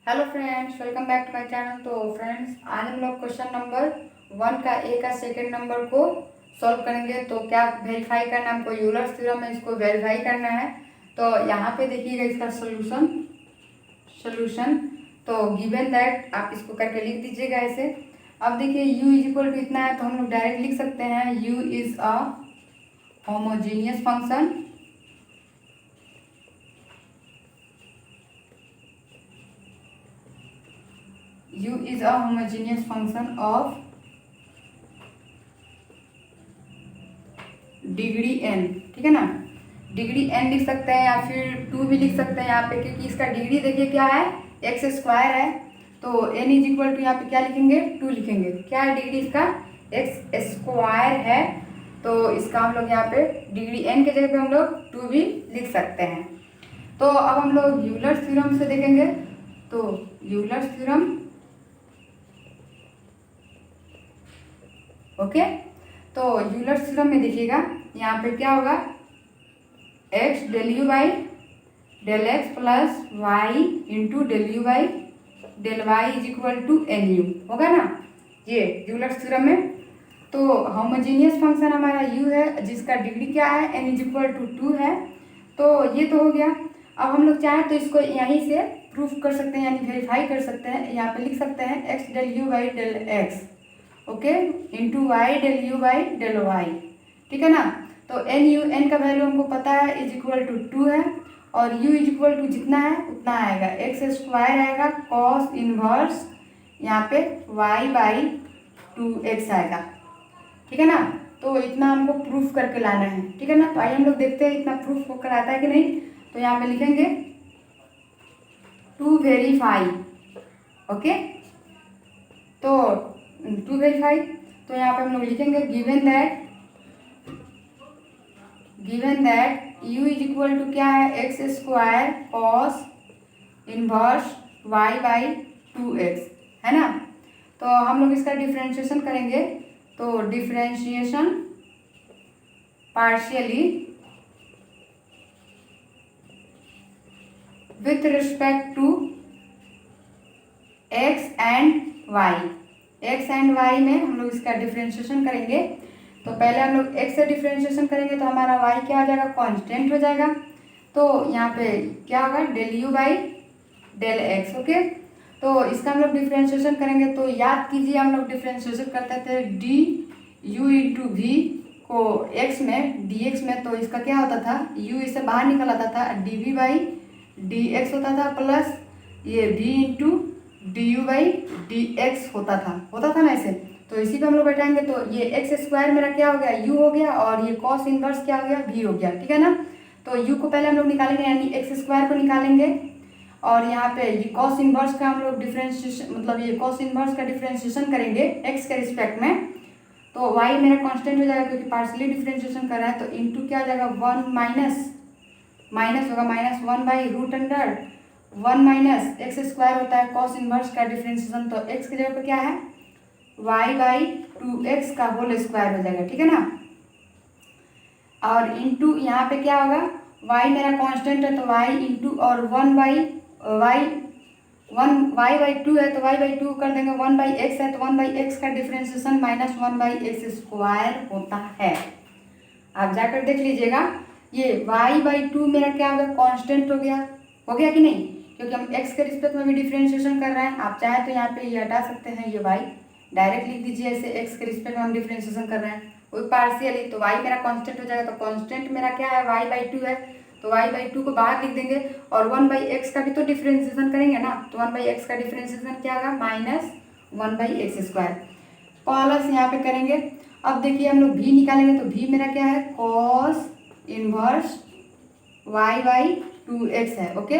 Hello friends, welcome back to my channel. तो friends, आज हम लोग क्वेश्चन नंबर 1 का ए का सेकंड नंबर को सॉल्व करेंगे। तो क्या वेरीफाई करना है हमको, यूलर्स थ्योरम में इसको वेरीफाई करना है। तो यहाँ पे देखिएगा इसका सोल्यूशन। तो गिवन दैट आप इसको करके लिख दीजिएगा ऐसे। अब देखिए u इज इक्वल टू इतना है, तो हम लोग डायरेक्ट लिख सकते हैं u is a homogeneous function u is a homogeneous function of degree n। ठीक है ना, डिग्री n लिख सकते हैं या फिर 2 भी लिख सकते हैं यहाँ पे, क्योंकि इसका डिग्री देखिए क्या है, एक्स स्क्वायर है। तो n इज इक्वल टू यहाँ पे क्या लिखेंगे, 2 लिखेंगे। क्या है डिग्री इसका, एक्स स्क्वायर है। तो इसका हम लोग यहाँ पे डिग्री n के जगह पे हम लोग 2 भी लिख सकते हैं। तो अब हम लोग यूलर्स थ्योरम से देखेंगे। तो यूलर्स थ्योरम, ओके। तो यूलर्स थ्योरम में देखिएगा यहाँ पे क्या होगा, x del u by del x plus y into del u by del y is equal to n u होगा ना, ये यूलर्स थ्योरम में। तो होमोजीनियस फंक्शन हमारा u है जिसका डिग्री क्या है, n इज इक्वल टू 2 है। तो ये तो हो गया। अब हम लोग चाहें तो इसको यहीं से प्रूफ कर सकते हैं, यानी वेरीफाई कर सकते हैं। यहाँ पे लिख सकते हैं x del u by del x, okay, into y del u by del y. ठीक है ना। तो n का वैल्यू हमको पता है, इज इक्वल टू 2 है, और u इज इक्वल टू जितना है उतना आएगा, एक्स स्क्वायर आएगा कॉस इनवर्स यहाँ पे y बाई 2x आएगा। ठीक है ना। तो इतना हमको प्रूफ करके लाना है। ठीक है ना। तो आइए हम लोग देखते हैं इतना प्रूफ होकर आता है कि नहीं। तो यहाँ पे लिखेंगे टू वेरीफाई, ओके। तो टू वेरीफाई, तो यहाँ पे हम लोग लिखेंगे given that u is equal to क्या है, x square cos inverse y by 2x है ना। तो हम लोग इसका डिफ्रेंशिएशन करेंगे। तो differentiation partially with respect to x and y, x and y में हम लोग इसका डिफ्रेंशिएशन करेंगे। तो पहले हम लोग x से डिफ्रेंशिएशन करेंगे तो हमारा y क्या आ जाएगा, कांस्टेंट हो जाएगा। तो यहाँ पे क्या होगा, del u by del x, okay. तो इसका हम लोग डिफ्रेंशिएशन करेंगे। तो याद कीजिए हम लोग डिफ्रेंशिएशन करते थे डी यू इंटू वी को x में डी एक्स में। तो इसका क्या होता था, u इससे बाहर निकल आता था, d v by d x होता था, प्लस ये v into d u by d x होता था ना ऐसे। तो इसी पे हम लोग बैठाएंगे। तो ये एक्स स्क्वायर मेरा क्या हो गया, u हो गया, और ये कॉस इनवर्स क्या हो गया, v हो गया। ठीक है ना। तो u को पहले हम लोग निकालेंगे, यानी एक्स स्क्वायर को निकालेंगे, और यहाँ पे ये कॉस इनवर्स का हम लोग डिफ्रेंशिएशन, मतलब ये कॉस इनवर्स का डिफ्रेंशिएशन करेंगे x के रिस्पेक्ट में। तो y मेरा कांस्टेंट हो जाएगा क्योंकि पार्शियली डिफ्रेंशिएशन कर रहा है। तो इंटू क्या हो जाएगा, 1 माइनस होगा, -1 by root under 1 minus x square होता है कॉस इनवर्स का डिफ्रेंशिएशन। तो x की जगह पे क्या है, y बाई 2x का होल स्क्वायर हो जाएगा। ठीक है ना। और इंटू यहाँ पे क्या होगा, y मेरा कांस्टेंट है तो y इंटू और 1 बाई y बाई 2 है तो y बाई 2 कर देंगे, 1 बाई एक्स है तो 1 बाई एक्स का डिफ्रेंशिएशन -1 बाई एक्स स्क्वायर होता है। आप जाकर देख लीजिएगा, ये y बाई 2 मेरा क्या हो गया, कांस्टेंट हो गया कि नहीं, क्योंकि हम x के रिस्पेक्ट में भी डिफ्रेंशिएशन कर रहे हैं। आप चाहे तो यहाँ पे ये हटा सकते हैं, ये y डायरेक्ट लिख दीजिए ऐसे, x के रिस्पेक्ट में हम डिफ्रेंशिएशन कर रहे हैं वही पार्शियली। तो y मेरा कांस्टेंट हो जाएगा। तो कांस्टेंट मेरा क्या है, y बाई 2 है, तो y बाई 2 को बाहर लिख देंगे, और 1 बाई एक्स का भी तो डिफ्रेंशिएशन करेंगे ना। तो 1 बाई एक्स का डिफ्रेंशिएशन क्या होगा, -1 बाई एक्स स्क्वायर, प्लस यहाँ पे करेंगे। अब देखिए हम लोग v निकालेंगे। तो v मेरा क्या है, cos inverse y by 2x है, ओके।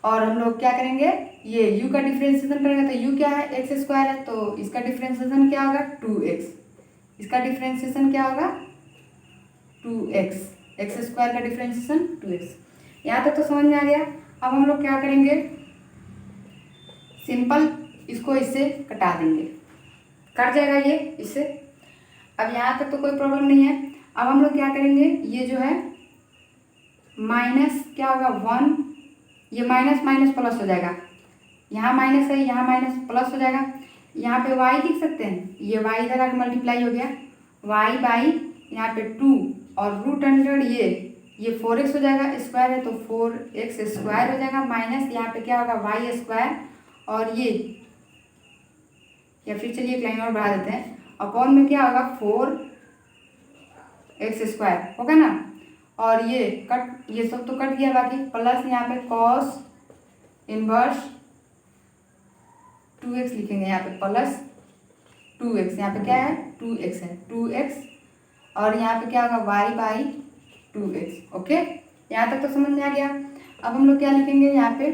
और हम लोग क्या करेंगे, ये u का डिफ्रेंशिएशन करेंगे। तो u क्या है, एक्स स्क्वायर है, तो इसका डिफ्रेंशिएशन क्या होगा, 2x। इसका डिफ्रेंशिएशन क्या होगा, 2x, एक्स स्क्वायर का डिफ्रेंशिएशन 2x। यहाँ तक तो समझ में आ गया। अब हम लोग क्या करेंगे, सिंपल इसको इससे कटा देंगे, कट जाएगा ये इससे। अब यहाँ तक तो कोई प्रॉब्लम नहीं है। अब हम लोग क्या करेंगे, ये जो है माइनस क्या होगा 1, ये माइनस माइनस प्लस हो जाएगा, यहाँ माइनस है, यहाँ माइनस प्लस हो जाएगा। यहाँ पे y लिख सकते हैं, ये y इधर आकर मल्टीप्लाई हो गया, y बाई यहाँ पे 2 और रूट अंडर ये 4x हो जाएगा, स्क्वायर है तो 4x स्क्वायर हो जाएगा, माइनस यहाँ पे क्या होगा y स्क्वायर और ये, या फिर चलिए एक लाइन और बढ़ा देते हैं, अपॉन में क्या होगा 4x स्क्वायर होगा ना, और ये कट, ये सब तो कट गया, बाकी प्लस यहाँ पे कॉस इनवर्स 2x लिखेंगे, यहाँ पे प्लस 2x, यहाँ पे क्या है 2x है, 2x और यहाँ पे क्या होगा y बाई 2x। ओके, यहाँ तक तो समझ में आ गया। अब हम लोग क्या लिखेंगे, यहाँ पे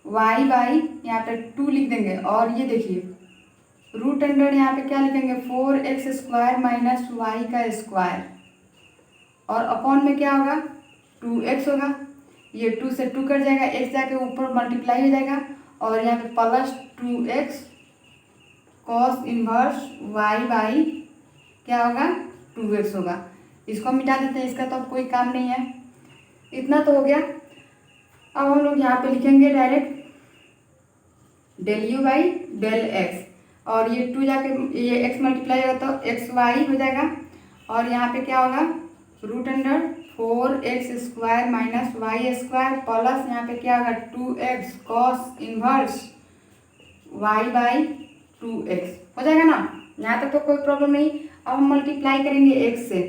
y बाई यहाँ पे 2 लिख देंगे, और ये देखिए रूट अंडर यहाँ पे क्या लिखेंगे 4x स्क्वायर माइनस वाई का स्क्वायर, और अपॉन में क्या होगा 2x होगा, ये 2 से 2 कट जाएगा, x जाके ऊपर मल्टीप्लाई हो जाएगा, और यहाँ पे plus 2x cos inverse y by क्या होगा 2x होगा। इसको मिटा देते हैं, इसका तो अब कोई काम नहीं है। इतना तो हो गया। अब हम लोग यहाँ पे लिखेंगे direct del u by del x, और ये 2 जाके ये x मल्टीप्लाई होगा तो एक्स वाई हो जाएगा, और यहाँ पे क्या होगा root under 4x square minus y square plus यहाँ पे क्या होगा 2x cos inverse y by 2x हो जाएगा ना। यहाँ तक तो कोई प्रॉब्लम नहीं। अब हम मल्टीप्लाई करेंगे x से,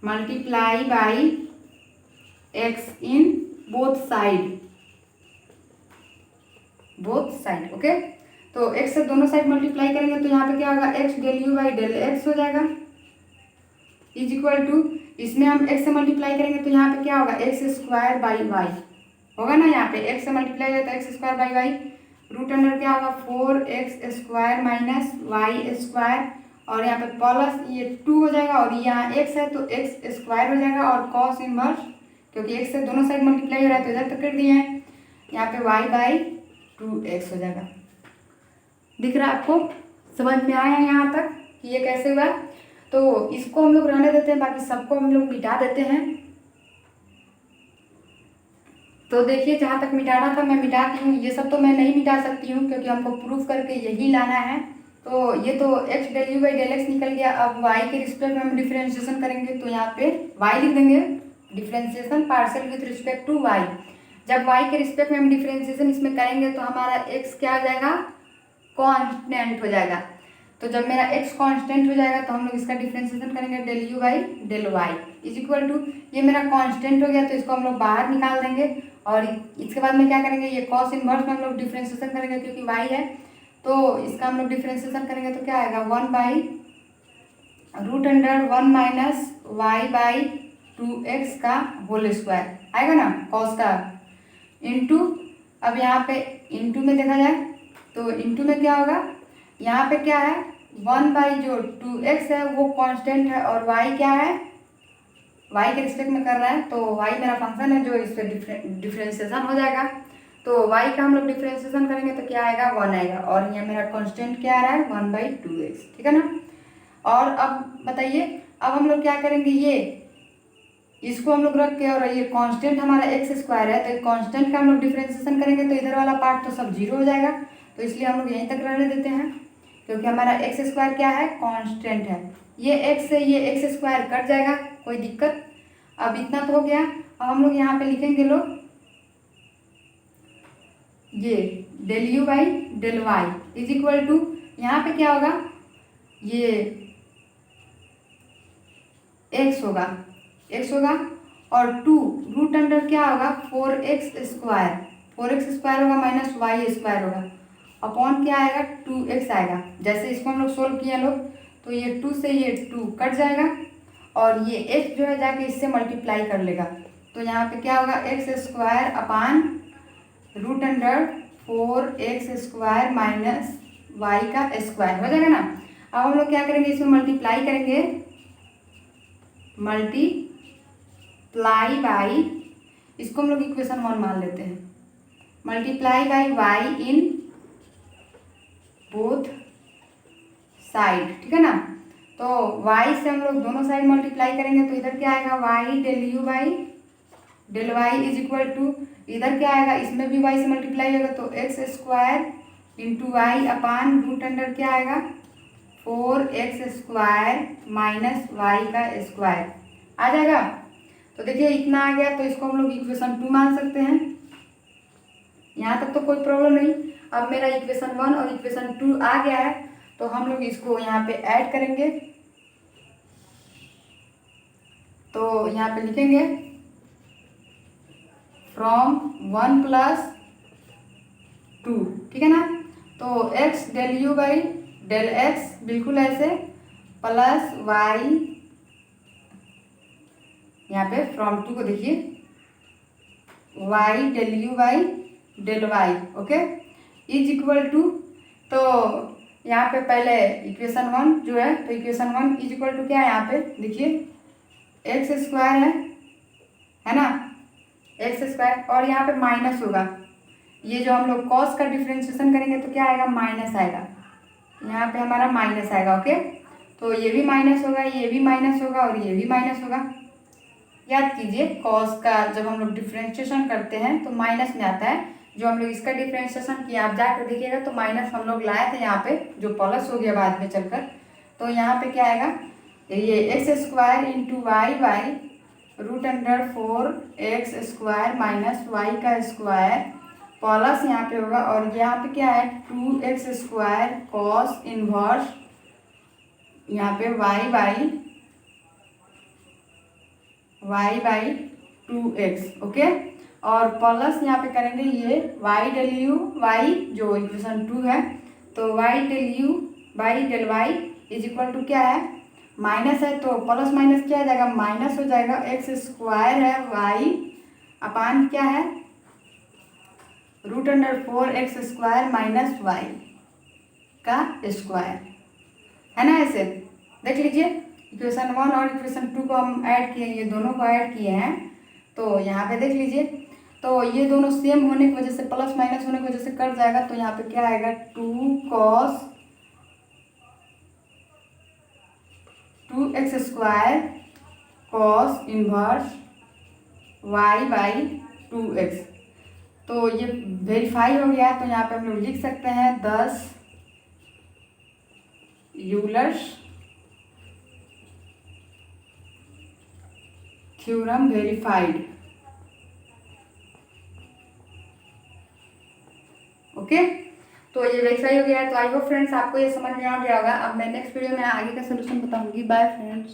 multiply by x in both side, okay. तो x से दोनों साइड मल्टीप्लाई करेंगे तो यहाँ पे क्या होगा x del u by del x हो जाएगा, इज इक्वल टू, इसमें हम x से मल्टीप्लाई करेंगे तो यहाँ पे क्या होगा एक्स स्क्वायर बाई वाई होगा ना, यहाँ पे x से मल्टीप्लाई होगा तो x square by y, root under क्या होगा 4x square minus y square, और यहाँ पे प्लस ये 2 हो जाएगा, और यहाँ x है तो x स्क्वायर हो जाएगा, और कॉस इनवर्स क्योंकि x से दोनों साइड मल्टीप्लाई हो रहा है तो इधर तक कर दिए हैं, यहाँ पे y बाई 2x हो जाएगा। दिख रहा है आपको, समझ में आया है यहाँ तक कि ये कैसे हुआ। तो इसको हम लोग रहने देते हैं, बाकी सबको हम लोग मिटा देते हैं। तो देखिए जहाँ तक मिटाना था मैं मिटाती हूँ, ये सब तो मैं नहीं मिटा सकती हूँ क्योंकि हमको प्रूफ करके यही लाना है। तो ये तो x del u by del x निकल गया। अब y के रिस्पेक्ट में हम डिफ्रेंशिएशन करेंगे तो यहाँ पे y लिख देंगे, differentiation partial with respect to y। जब y के रिस्पेक्ट में हम डिफ्रेंशिएशन इसमें करेंगे तो हमारा x क्या आ जाएगा कांस्टेंट हो जाएगा। तो जब मेरा x कांस्टेंट हो जाएगा तो हम लोग इसका डिफ्रेंशिएशन करेंगे del u by del y is equal to, ये मेरा कांस्टेंट हो गया तो इसको हम लोग बाहर निकाल देंगे, और इसके बाद में क्या करेंगे ये कॉस इनवर्स में हम लोग डिफ्रेंशिएशन करेंगे क्योंकि y है तो इसका हम लोग डिफ्रेंशिएशन करेंगे तो क्या आएगा 1 by root under 1 minus y by 2x का होल स्क्वायर आएगा ना, कॉस का इंटू, अब यहाँ पे इंटू में देखा जाए तो इंटू में क्या होगा, यहाँ पे क्या है 1 बाई जो 2x है वो कांस्टेंट है, और y क्या है y के रिस्पेक्ट में कर रहा है तो y मेरा फंक्शन है जो इस पर डिफ्रेंशिएशन हो जाएगा। तो y का हम लोग डिफ्रेंशिएशन करेंगे तो क्या आएगा 1 आएगा, और यहाँ मेरा कांस्टेंट क्या आ रहा है 1 बाई 2x, ठीक है ना। और अब बताइए अब हम लोग क्या करेंगे, ये इसको हम लोग रख के, और ये कांस्टेंट हमारा एक्स स्क्वायर है तो कांस्टेंट का हम लोग डिफ्रेंशिएशन करेंगे तो इधर वाला पार्ट तो सब जीरो हो जाएगा, तो इसलिए हम लोग यहीं तक रहने देते हैं क्योंकि हमारा एक्स स्क्वायर क्या है कांस्टेंट है। ये एक्स से ये एक्स स्क्वायर कट जाएगा, कोई दिक्कत। अब इतना तो हो गया। अब हम लोग यहाँ पे लिखेंगे लोग ये del u by del y is equal to, यहाँ पे क्या होगा ये एक्स होगा और 2 रूट अंडर क्या होगा 4x स्क्वायर होगा माइनस वाई स्क्वायर होगा, अपॉन क्या आएगा 2x आएगा। जैसे इसको हम लोग सोल्व किए लोग तो ये 2 से ये 2 कट जाएगा, और ये x जो है जाके इससे मल्टीप्लाई कर लेगा, तो यहाँ पे क्या होगा x square upon root under 4x square minus y का स्क्वायर हो जाएगा ना। अब हम लोग क्या करेंगे इसमें मल्टीप्लाई करेंगे, मल्टीप्लाई बाई, इसको हम लोग इक्वेशन 1 मान लेते हैं, multiply by y in both side, ठीक है ना। तो y से हम लोग दोनों साइड मल्टीप्लाई करेंगे तो इधर क्या आएगा y del u by del y is equal to, इधर क्या आएगा, इसमें भी वाई से मल्टीप्लाई होगा तो x square into y upon root under क्या आएगा 4x² माइनस वाई का स्क्वायर आ जाएगा। तो देखिए इतना आ गया, तो इसको हम लोग इक्वेशन 2 मान सकते हैं। यहाँ तक तो कोई प्रॉब्लम नहीं। अब मेरा इक्वेशन 1 और इक्वेशन 2 आ गया है, तो हम लोग इसको यहाँ पे ऐड करेंगे। तो यहाँ पे लिखेंगे फ्रॉम 1 + 2, ठीक है ना। तो x del u by del x बिल्कुल ऐसे, प्लस वाई, यहाँ पे फ्रॉम 2 को देखिए y del u by del y, okay, is equal to, तो यहाँ पे पहले इक्वेशन 1 जो है, तो इक्वेशन 1 इज इक्वल टू क्या है, यहाँ पे देखिए x² है ना, x², और यहाँ पे माइनस होगा। ये जो हम लोग कॉस का डिफ्रेंशिएशन करेंगे तो क्या आएगा, माइनस आएगा, यहाँ पे हमारा माइनस आएगा, ओके। तो ये भी माइनस होगा, ये भी माइनस होगा और ये भी माइनस होगा। याद कीजिए कॉस का जब हम लोग डिफ्रेंशिएशन करते हैं तो माइनस में आता है। जो हम लोग इसका डिफ्रेंशिएशन किया, आप जाकर देखिएगा तो माइनस हम लोग लाए थे यहाँ पे, जो प्लस हो गया बाद में चलकर। तो यहाँ पे क्या आएगा, ये x² into y by root under 4x² minus y का स्क्वायर प्लस यहाँ पे होगा, और यहाँ पे क्या है 2x² कॉस इनवर्स यहाँ पे y बाई 2x, ओके। और प्लस यहाँ पे करेंगे ये y डेल यू वाई जो इक्वेशन 2 है, तो y del u by del y is equal to क्या है, माइनस है तो प्लस माइनस क्या आ जाएगा, माइनस हो जाएगा, x² है y अपान क्या है root under 4x² minus y का स्क्वायर, है ना। ऐसे देख लीजिए इक्वेशन 1 और इक्वेशन 2 को हम ऐड किए, ये दोनों को ऐड किए हैं। तो यहाँ पे देख लीजिए, तो ये दोनों सेम होने की वजह से, प्लस माइनस होने की वजह से कट जाएगा, तो यहाँ पे क्या आएगा 2 cos 2x² cos inverse y by 2x। तो ये वेरीफाई हो गया, तो यहाँ पे हम लोग लिख सकते हैं 10 यूलर्स थ्योरम वेरीफाइड, ओके। तो ये वेरीफाई हो गया है। तो आई होप फ्रेंड्स आपको ये समझ में आ गया होगा। अब मैं नेक्स्ट वीडियो में आगे का सोल्यूशन बताऊंगी। Bye friends.